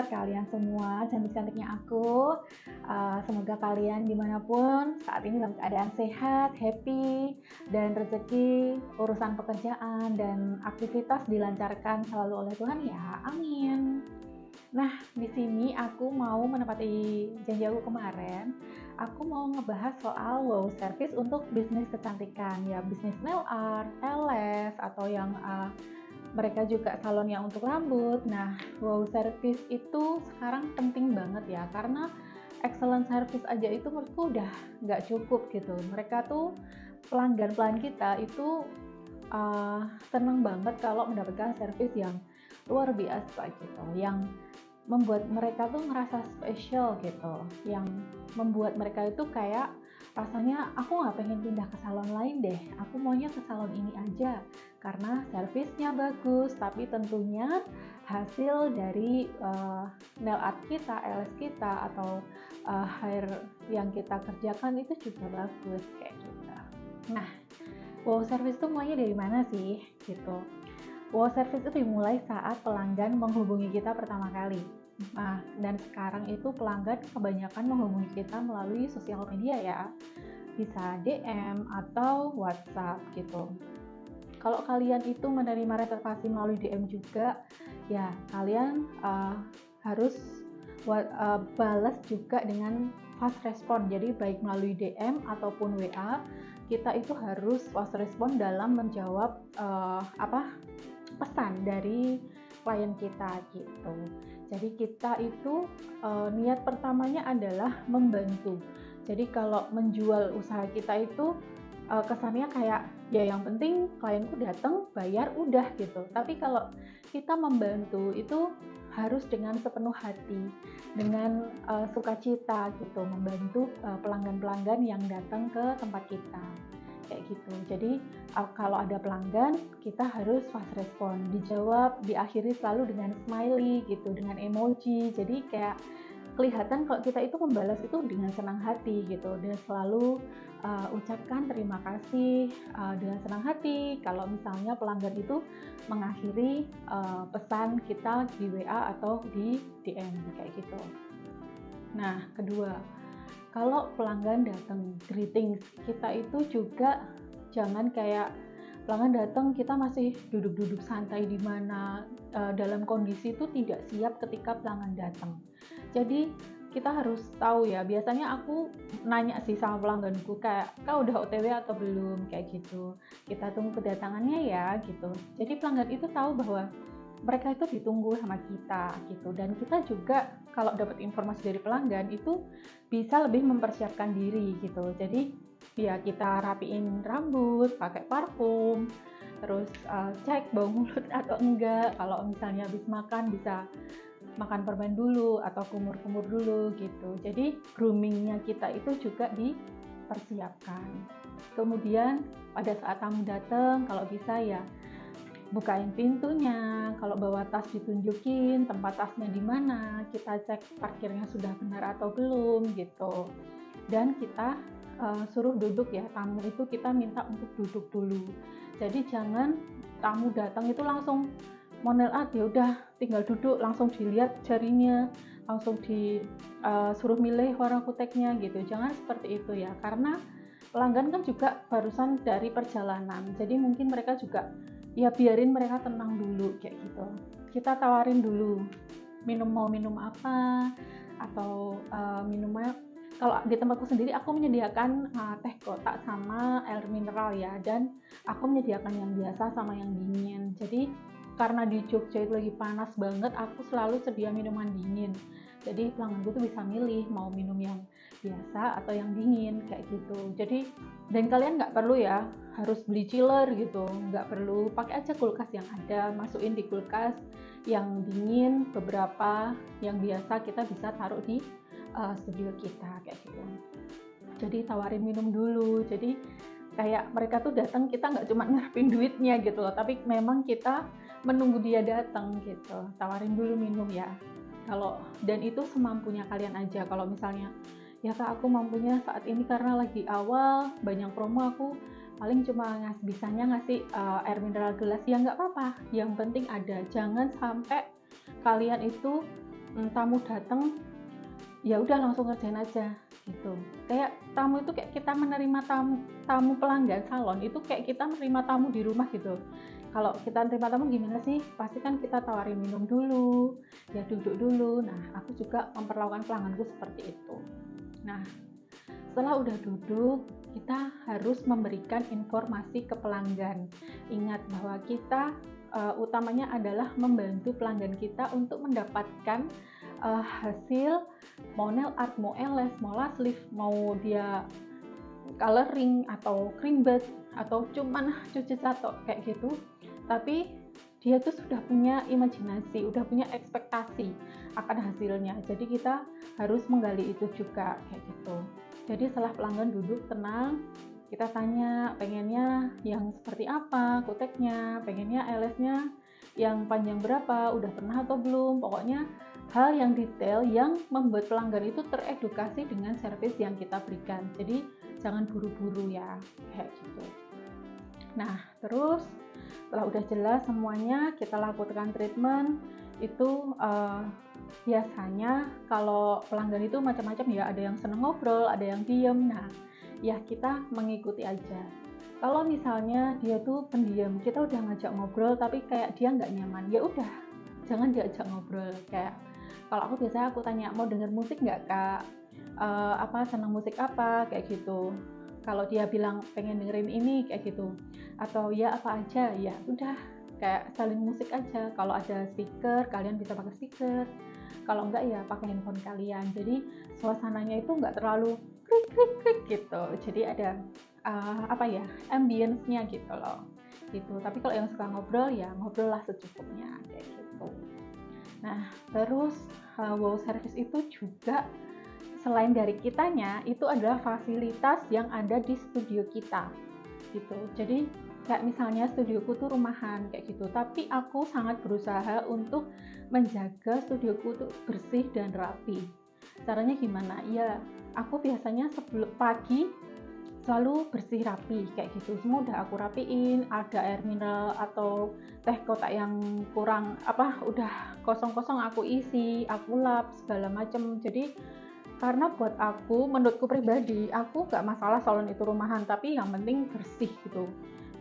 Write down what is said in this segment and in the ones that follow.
kalian semua, cantik-cantiknya aku. Semoga kalian dimanapun saat ini dalam keadaan sehat, happy, dan rezeki, urusan pekerjaan, dan aktivitas dilancarkan selalu oleh Tuhan ya. Amin. Nah, di sini aku mau menepati janji aku kemarin. Aku mau ngebahas soal wow service untuk bisnis kecantikan, ya bisnis nail art, LS, atau yang mereka juga salon yang untuk rambut. Nah, wow service itu sekarang penting banget ya, karena excellent service aja itu menurutku udah nggak cukup gitu. Mereka tuh pelanggan kita itu seneng banget kalau mendapatkan service yang luar biasa gitu, yang membuat mereka tuh ngerasa spesial gitu, yang membuat mereka itu kayak rasanya aku nggak pengen pindah ke salon lain deh, aku maunya ke salon ini aja karena servisnya bagus, tapi tentunya hasil dari nail art kita, LS kita, atau hair yang kita kerjakan itu juga bagus kayak gitu. Nah, wow service itu mulainya dari mana sih gitu? Wow service itu dimulai saat pelanggan menghubungi kita pertama kali. Nah, dan sekarang itu pelanggan kebanyakan menghubungi kita melalui sosial media ya. Bisa DM atau WhatsApp gitu. Kalau kalian itu menerima reservasi melalui DM juga, ya kalian harus balas juga dengan fast respon. Jadi baik melalui DM ataupun WA, kita itu harus fast respon dalam menjawab pesan dari klien kita gitu. Jadi kita itu niat pertamanya adalah membantu. Jadi kalau menjual usaha kita itu kesannya kayak ya yang penting klienku datang bayar udah gitu. Tapi kalau kita membantu itu harus dengan sepenuh hati, dengan sukacita gitu, membantu pelanggan-pelanggan yang datang ke tempat kita kayak gitu. Jadi kalau ada pelanggan kita harus fast respon, dijawab, diakhiri selalu dengan smiley gitu, dengan emoji. Jadi kayak kelihatan kalau kita itu membalas itu dengan senang hati gitu, dan selalu ucapkan terima kasih dengan senang hati kalau misalnya pelanggan itu mengakhiri pesan kita di WA atau di DM kayak gitu. Nah, kedua, kalau pelanggan datang greetings, kita itu juga jangan kayak pelanggan datang kita masih duduk-duduk santai di mana dalam kondisi itu tidak siap ketika pelanggan datang. Jadi kita harus tahu ya, biasanya aku nanya sih sama pelangganku kayak kau udah OTW atau belum kayak gitu, kita tunggu kedatangannya ya gitu. Jadi pelanggan itu tahu bahwa mereka itu ditunggu sama kita gitu, dan kita juga kalau dapat informasi dari pelanggan itu bisa lebih mempersiapkan diri gitu. Jadi ya kita rapiin rambut, pakai parfum, terus cek bau mulut atau enggak. Kalau misalnya habis makan bisa makan perban dulu atau kumur-kumur dulu gitu. Jadi groomingnya kita itu juga dipersiapkan. Kemudian pada saat tamu datang, kalau bisa ya bukain pintunya, kalau bawa tas ditunjukin tempat tasnya di mana, kita cek parkirnya sudah benar atau belum gitu. Dan kita suruh duduk ya, tamu itu kita minta untuk duduk dulu. Jadi jangan tamu datang itu langsung mau nail art ya udah tinggal duduk, langsung dilihat jarinya, langsung disuruh milih warna kuteknya gitu. Jangan seperti itu ya, karena pelanggan kan juga barusan dari perjalanan, jadi mungkin mereka juga ya biarin mereka tenang dulu kayak gitu. Kita tawarin dulu mau minum apa, atau minumnya kalau di tempatku sendiri aku menyediakan teh kotak sama air mineral ya, dan aku menyediakan yang biasa sama yang dingin. Jadi karena di Jogja itu lagi panas banget, aku selalu sedia minuman dingin. Jadi pelangganku tuh bisa milih mau minum yang biasa atau yang dingin kayak gitu. Jadi dan kalian nggak perlu ya harus beli chiller gitu, nggak perlu, pakai aja kulkas yang ada, masukin di kulkas yang dingin beberapa, yang biasa kita bisa taruh di studio kita kayak gitu. Jadi tawarin minum dulu, jadi kayak mereka tuh datang kita nggak cuma ngarepin duitnya gitu loh, tapi memang kita menunggu dia datang gitu. Tawarin dulu minum ya. Kalau dan itu semampunya kalian aja. Kalau misalnya ya Kak, aku mampunya saat ini karena lagi awal banyak promo, aku paling cuma bisanya ngasih air mineral gelas, ya nggak apa-apa, yang penting ada. Jangan sampai kalian itu tamu datang, ya udah langsung ngerjain aja gitu. Kayak tamu itu kayak kita menerima tamu pelanggan salon itu kayak kita menerima tamu di rumah gitu. Kalau kita terima tamu gimana sih? Pasti kan kita tawarin minum dulu, ya duduk dulu. Nah, aku juga memperlakukan pelangganku seperti itu. Nah, setelah udah duduk, kita harus memberikan informasi ke pelanggan. Ingat bahwa kita utamanya adalah membantu pelanggan kita untuk mendapatkan hasil mau nail art, mau eyelash, mau lash lift, mau dia coloring atau cream base atau cuman cuci tato kayak gitu. Tapi dia tuh sudah punya imajinasi, udah punya ekspektasi akan hasilnya. Jadi kita harus menggali itu juga kayak gitu. Jadi setelah pelanggan duduk tenang, kita tanya pengennya yang seperti apa kuteknya, pengennya eyelashnya yang panjang berapa, udah pernah atau belum. Pokoknya hal yang detail yang membuat pelanggan itu teredukasi dengan servis yang kita berikan. Jadi jangan buru-buru ya, kayak gitu. Nah, terus setelah udah jelas semuanya, kita lakukan treatment. Itu biasanya kalau pelanggan itu macam-macam ya, ada yang seneng ngobrol, ada yang diem. Nah, ya kita mengikuti aja. Kalau misalnya dia tuh pendiam, kita udah ngajak ngobrol tapi kayak dia nggak nyaman, ya udah jangan diajak ngobrol. Kayak kalau aku biasanya aku tanya, mau denger musik nggak kak? Senang musik apa? Kayak gitu. Kalau dia bilang pengen dengerin ini kayak gitu, atau ya apa aja, ya udah kayak saling musik aja. Kalau ada speaker, kalian bisa pakai speaker. Kalau enggak ya pakai handphone kalian. Jadi suasananya itu enggak terlalu krik gitu. Jadi ada ambience-nya gitu loh. Gitu. Tapi kalau yang suka ngobrol ya ngobrol lah secukupnya kayak gitu. Nah, terus wow service itu juga selain dari kitanya, itu adalah fasilitas yang ada di studio kita gitu. Jadi kayak misalnya studioku tuh rumahan kayak gitu, tapi aku sangat berusaha untuk menjaga studioku tuh bersih dan rapi. Caranya gimana? Ya, aku biasanya sebelum pagi selalu bersih rapi kayak gitu. Semua udah aku rapiin, ada air mineral atau teh kotak yang kurang udah kosong-kosong aku isi, aku lap segala macem. Jadi karena buat aku, menurutku pribadi, aku gak masalah salon itu rumahan, tapi yang penting bersih gitu.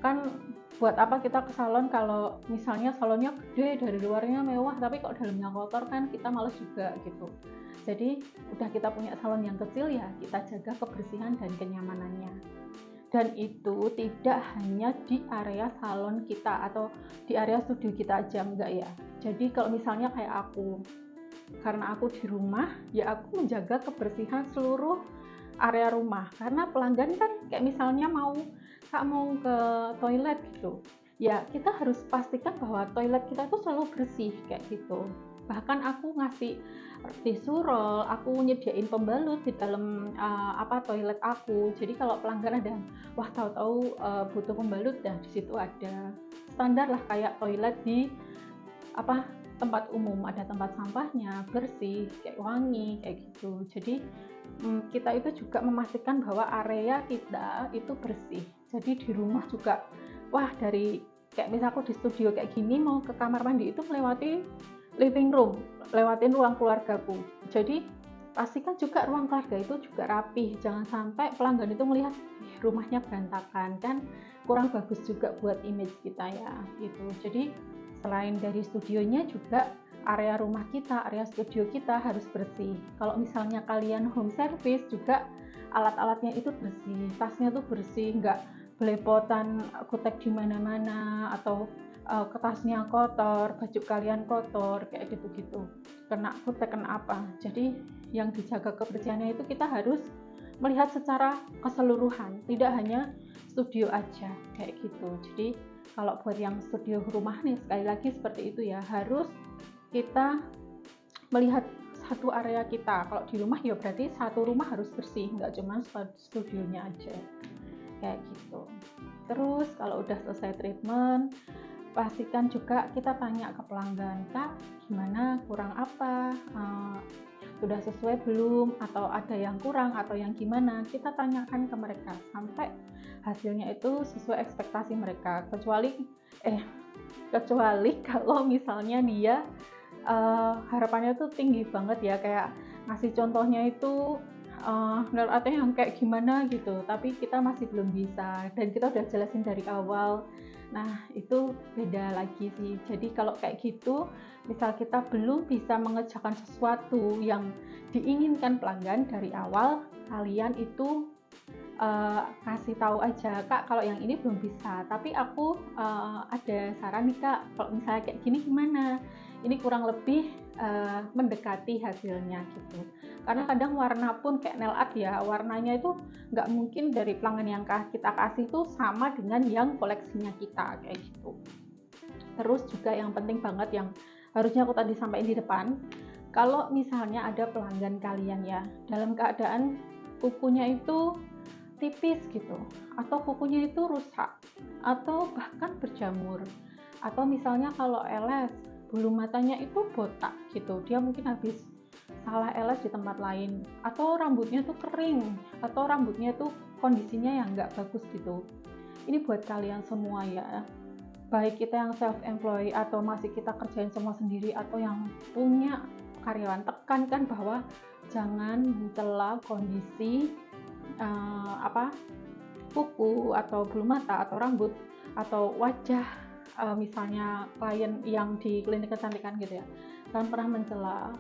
Kan buat apa kita ke salon kalau misalnya salonnya gede, dari luarnya mewah, tapi kalau dalamnya kotor kan kita males juga gitu. Jadi udah kita punya salon yang kecil ya, kita jaga kebersihan dan kenyamanannya. Dan itu tidak hanya di area salon kita atau di area studio kita aja, enggak ya. Jadi kalau misalnya kayak aku, karena aku di rumah, ya aku menjaga kebersihan seluruh area rumah. Karena pelanggan kan kayak misalnya mau ke toilet gitu, ya kita harus pastikan bahwa toilet kita itu selalu bersih kayak gitu. Bahkan aku ngasih tisu roll, aku nyediain pembalut di dalam toilet aku. Jadi kalau pelanggan ada wah tahu-tahu butuh pembalut, dan di situ ada standar lah kayak toilet di tempat umum, ada tempat sampahnya bersih, kayak wangi kayak gitu. Jadi kita itu juga memastikan bahwa area kita itu bersih. Jadi di rumah juga, dari kayak misal aku di studio kayak gini, mau ke kamar mandi itu melewati living room, lewatin ruang keluargaku. Jadi pastikan juga ruang keluarga itu juga rapih, jangan sampai pelanggan itu melihat rumahnya berantakan, kan kurang bagus juga buat image kita ya gitu. Jadi selain dari studionya juga area rumah kita, area studio kita harus bersih. Kalau misalnya kalian home service juga alat-alatnya itu bersih, tasnya tuh bersih, nggak belepotan kutek di mana-mana atau kertasnya kotor, baju kalian kotor kayak gitu-gitu. Kena kutek kena apa. Jadi yang dijaga kebersihannya itu kita harus melihat secara keseluruhan, tidak hanya studio aja kayak gitu. Jadi kalau buat yang studio rumah nih, sekali lagi seperti itu ya, harus kita melihat satu area kita. Kalau di rumah ya berarti satu rumah harus bersih, nggak cuma studionya aja kayak gitu. Terus kalau udah selesai treatment, pastikan juga kita tanya ke pelanggan, Kak gimana, kurang apa, sudah sesuai belum, atau ada yang kurang atau yang gimana, kita tanyakan ke mereka sampai hasilnya itu sesuai ekspektasi mereka. Kecuali kalau misalnya dia harapannya tuh tinggi banget ya, kayak ngasih contohnya itu nail artnya yang kayak gimana gitu, tapi kita masih belum bisa dan kita udah jelasin dari awal. Nah itu beda lagi sih. Jadi kalau kayak gitu, misal kita belum bisa mengerjakan sesuatu yang diinginkan pelanggan dari awal, kalian itu kasih tahu aja, Kak kalau yang ini belum bisa, tapi aku ada saran nih Kak, kalau misalnya kayak gini gimana, ini kurang lebih mendekati hasilnya gitu. Karena kadang warna pun kayak nail art ya, warnanya itu nggak mungkin dari pelanggan yang kita kasih itu sama dengan yang koleksinya kita kayak gitu. Terus juga yang penting banget yang harusnya aku tadi sampaikan di depan, kalau misalnya ada pelanggan kalian ya dalam keadaan kukunya itu tipis gitu, atau kukunya itu rusak, atau bahkan berjamur, atau misalnya kalau LS bulu matanya itu botak gitu, dia mungkin habis salah LS di tempat lain, atau rambutnya tuh kering, atau rambutnya tuh kondisinya yang nggak bagus gitu. Ini buat kalian semua ya, baik kita yang self employed atau masih kita kerjain semua sendiri, atau yang punya karyawan, tekankan bahwa jangan mencela kondisi kuku atau bulu mata atau rambut atau wajah, misalnya klien yang di klinik kecantikan gitu ya, jangan pernah mencela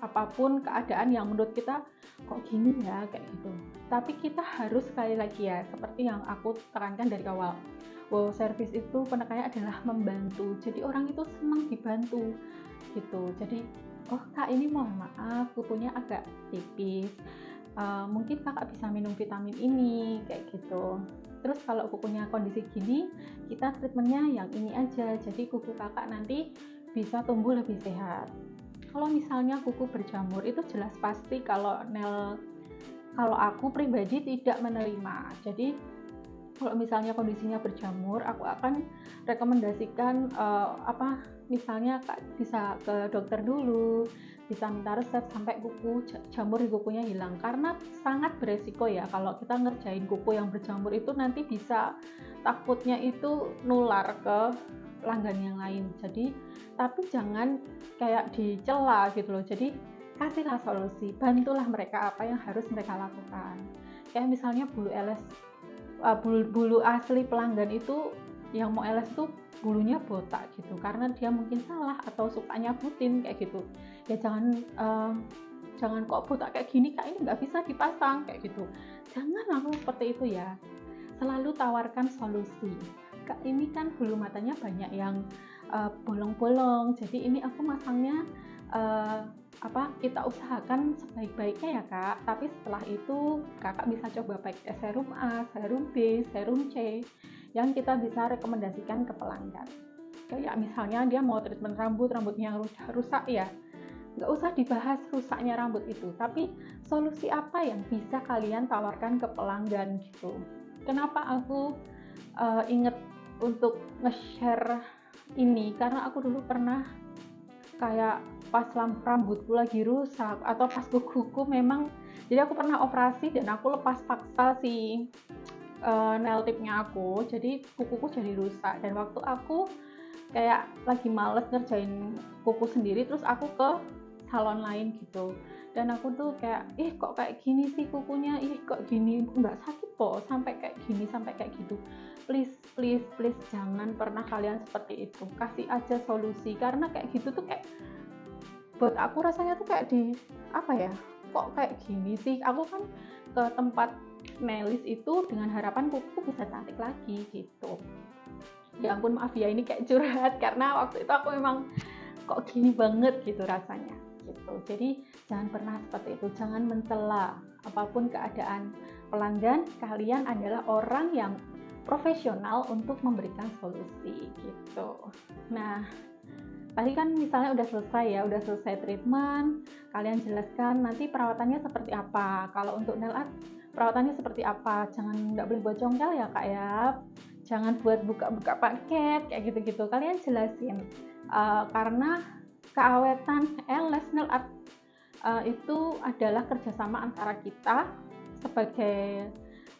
apapun keadaan yang menurut kita kok gini ya kayak gitu. Tapi kita harus sekali lagi ya, seperti yang aku tekankan dari awal, wow, service itu penekannya adalah membantu, jadi orang itu senang dibantu gitu. Jadi oh Kak ini mohon maaf kukunya agak tipis, mungkin kakak bisa minum vitamin ini kayak gitu. Terus kalau kukunya kondisi gini, kita treatmentnya yang ini aja, jadi kuku kakak nanti bisa tumbuh lebih sehat. Kalau misalnya kuku berjamur itu jelas pasti kalau aku pribadi tidak menerima. Jadi kalau misalnya kondisinya berjamur, aku akan rekomendasikan misalnya Kak bisa ke dokter dulu, bisa minta resep sampai jamur di kukunya hilang, karena sangat beresiko ya kalau kita ngerjain kuku yang berjamur itu, nanti bisa takutnya itu nular ke pelanggan yang lain. Jadi tapi jangan kayak dicela gitu loh, jadi kasihlah solusi, bantulah mereka apa yang harus mereka lakukan. Kayak misalnya bulu asli pelanggan itu yang mau LS itu bulunya botak gitu, karena dia mungkin salah atau sukanya putin kayak gitu ya. Jangan kok botak kayak gini Kak, ini nggak bisa dipasang kayak gitu, jangan langsung seperti itu ya. Selalu tawarkan solusi, Kak ini kan bulu matanya banyak yang bolong-bolong, jadi ini aku masangnya kita usahakan sebaik-baiknya ya Kak, tapi setelah itu kakak bisa coba pakai serum A, serum B, serum C yang kita bisa rekomendasikan ke pelanggan. Kayak misalnya dia mau treatment rambutnya udah rusak ya, nggak usah dibahas rusaknya rambut itu, tapi solusi apa yang bisa kalian tawarkan ke pelanggan gitu. Kenapa aku inget untuk nge-share ini, karena aku dulu pernah kayak pas rambutku lagi rusak atau pas kukuku memang, jadi aku pernah operasi dan aku lepas paksa si nail tipnya aku, jadi kukuku jadi rusak. Dan waktu aku kayak lagi males ngerjain kuku sendiri, terus aku ke salon lain gitu, dan aku tuh kayak kok kayak gini sih kukunya, kok gini, nggak sakit kok sampai kayak gini, sampai kayak gitu. Please jangan pernah kalian seperti itu, kasih aja solusi, karena kayak gitu tuh kayak buat aku rasanya tuh kayak kok kayak gini sih. Aku kan ke tempat nailist itu dengan harapan kuku bisa cantik lagi gitu. Ya ampun, maaf ya ini kayak curhat, karena waktu itu aku memang kok gini banget gitu rasanya gitu. Jadi jangan pernah seperti itu, jangan mencela apapun keadaan pelanggan. Kalian adalah orang yang profesional untuk memberikan solusi gitu. Nah, tadi kan misalnya udah selesai treatment, kalian jelaskan nanti perawatannya seperti apa. Kalau untuk nail art perawatannya seperti apa, nggak boleh buat congkel ya Kak ya, jangan buat buka-buka paket kayak gitu-gitu, kalian jelasin. Karena keawetan LS nail art itu adalah kerjasama antara kita sebagai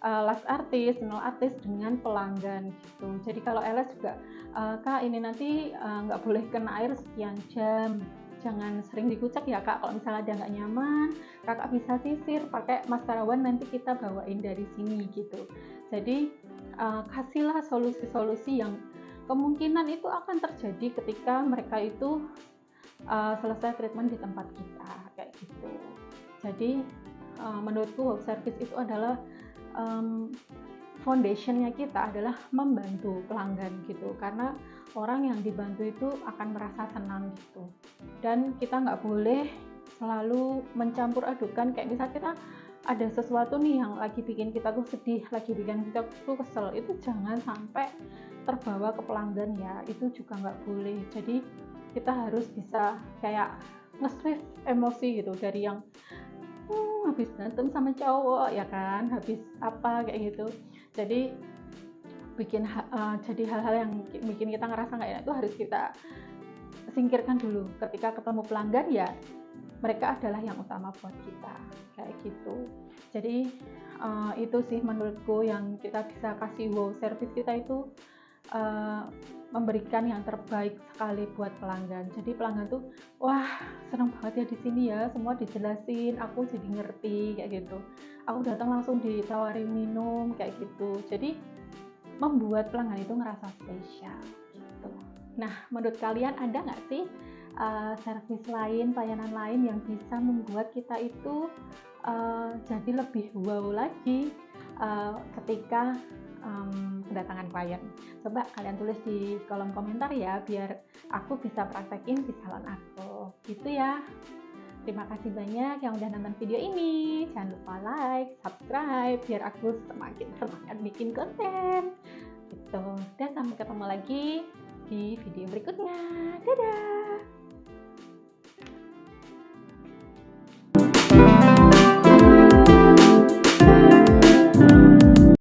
las artis, nail artis dengan pelanggan gitu. Jadi kalau LS juga, Kak ini nanti nggak boleh kena air sekian jam, jangan sering dikucek ya Kak, kalau misalnya ada nggak nyaman, Kakak bisa sisir pakai maskarawan nanti kita bawain dari sini gitu. Jadi kasihlah solusi-solusi yang kemungkinan itu akan terjadi ketika mereka itu selesai treatment di tempat kita kayak gitu. Jadi menurutku wow service itu adalah foundationnya kita adalah membantu pelanggan gitu, karena orang yang dibantu itu akan merasa senang gitu. Dan kita nggak boleh selalu mencampur adukan, kayak misalnya kita ada sesuatu nih yang lagi bikin kita tuh sedih, lagi bikin kita tuh kesel, itu jangan sampai terbawa ke pelanggan ya, itu juga nggak boleh. Jadi kita harus bisa kayak nge-switch emosi gitu, dari yang habis berantem sama cowok ya kan, habis apa kayak gitu. Jadi jadi hal-hal yang bikin kita ngerasa nggak enak itu harus kita singkirkan dulu. Ketika ketemu pelanggan ya mereka adalah yang utama buat kita kayak gitu. Jadi itu sih menurutku yang kita bisa kasih wow service kita itu memberikan yang terbaik sekali buat pelanggan. Jadi pelanggan tuh wah senang banget ya di sini ya, semua dijelasin, aku jadi ngerti kayak gitu. Aku datang langsung ditawarin minum kayak gitu. Jadi membuat pelanggan itu ngerasa spesial gitu. Nah, menurut kalian ada nggak sih servis lain, pelayanan lain yang bisa membuat kita itu jadi lebih wow lagi ketika kedatangan klien? Coba kalian tulis di kolom komentar ya, biar aku bisa praktekin di salon aku gitu ya. Terima kasih banyak yang udah nonton video ini. Jangan lupa like, subscribe biar aku semakin semangat bikin konten gitu. Dan sampai ketemu lagi di video berikutnya. Dadah.